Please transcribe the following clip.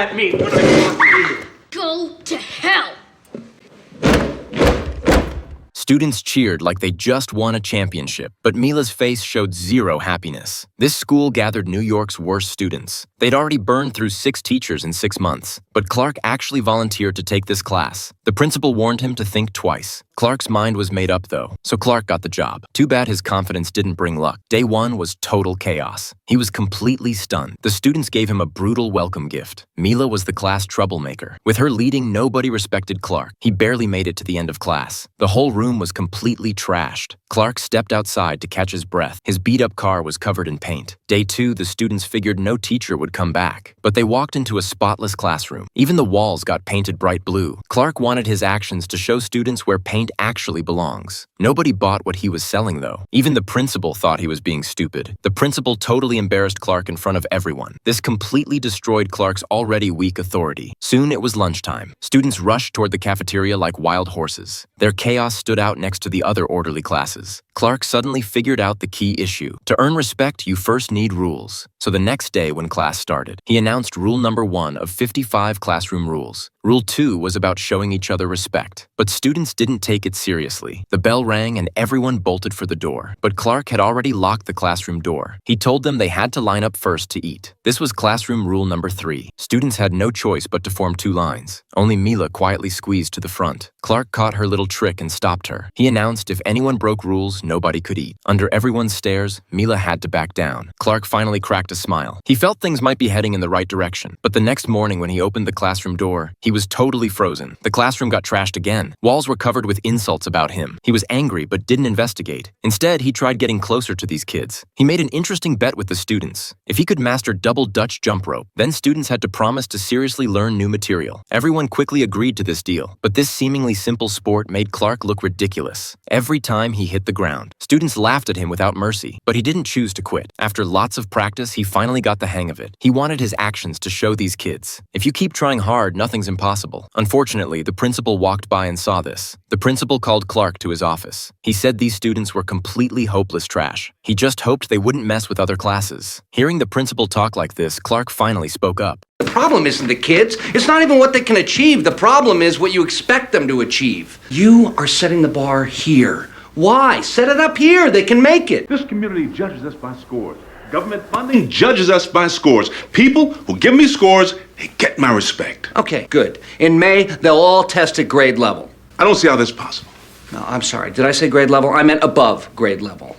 at me when I talk to you. Go to hell! Students cheered like they just won a championship, but Mila's face showed zero happiness. This school gathered New York's worst students. They'd already burned through 6 teachers in 6 months, but Clark actually volunteered to take this class. The principal warned him to think twice. Clark's mind was made up though, so Clark got the job. Too bad his confidence didn't bring luck. Day 1 was total chaos. He was completely stunned. The students gave him a brutal welcome gift. Mila was the class troublemaker. With her leading, nobody respected Clark. He barely made it to the end of class. The whole room was completely trashed. Clark stepped outside to catch his breath. His beat-up car was covered in paint. Day 2, the students figured no teacher would come back, but they walked into a spotless classroom. Even the walls got painted bright blue. Clark wanted his actions to show students where paint actually belongs. Nobody bought what he was selling though. Even the principal thought he was being stupid. The principal totally embarrassed Clark in front of everyone. This completely destroyed Clark's already weak authority. Soon it was lunchtime. Students rushed toward the cafeteria like wild horses. Their chaos stood out next to the other orderly classes. Clark suddenly figured out the key issue. To earn respect, you first need rules. So the next day when class started, he announced rule number 1 of 55 classroom rules. Rule 2 was about showing each other respect. But students didn't take it seriously. The bell rang and everyone bolted for the door. But Clark had already locked the classroom door. He told them they had to line up first to eat. This was classroom rule number 3. Students had no choice but to form 2 lines. Only Mila quietly squeezed to the front. Clark caught her little trick and stopped her. He announced if anyone broke rules, nobody could eat. Under everyone's stares, Mila had to back down. Clark finally cracked a smile. He felt things might be heading in the right direction. But the next morning when he opened the classroom door, he was totally frozen. The classroom got trashed again. Walls were covered with insults about him. He was angry but didn't investigate. Instead, he tried getting closer to these kids. He made an interesting bet with the students. If he could master double Dutch jump rope, then students had to promise to seriously learn new material. Everyone quickly agreed to this deal. But this seemingly simple sport made Clark look ridiculous. Every time he hit the ground, students laughed at him without mercy. But he didn't choose to quit. After lots of practice, he finally got the hang of it. He wanted his actions to show these kids. If you keep trying hard, nothing's impossible. Unfortunately, the principal walked by and saw this. The principal called Clark to his office. He said these students were completely hopeless trash. He just hoped they wouldn't mess with other classes. Hearing the principal talk like this, Clark finally spoke up. The problem isn't the kids. It's not even what they can achieve. The problem is what you expect them to achieve. You are setting the bar here. Why? Set it up here. They can make it. This community judges us by scores. Government funding judges us by scores. People who give me scores, they get my respect. Okay, good. In May, they'll all test at grade level. I don't see how that's possible. No, I'm sorry. Did I say grade level? I meant above grade level.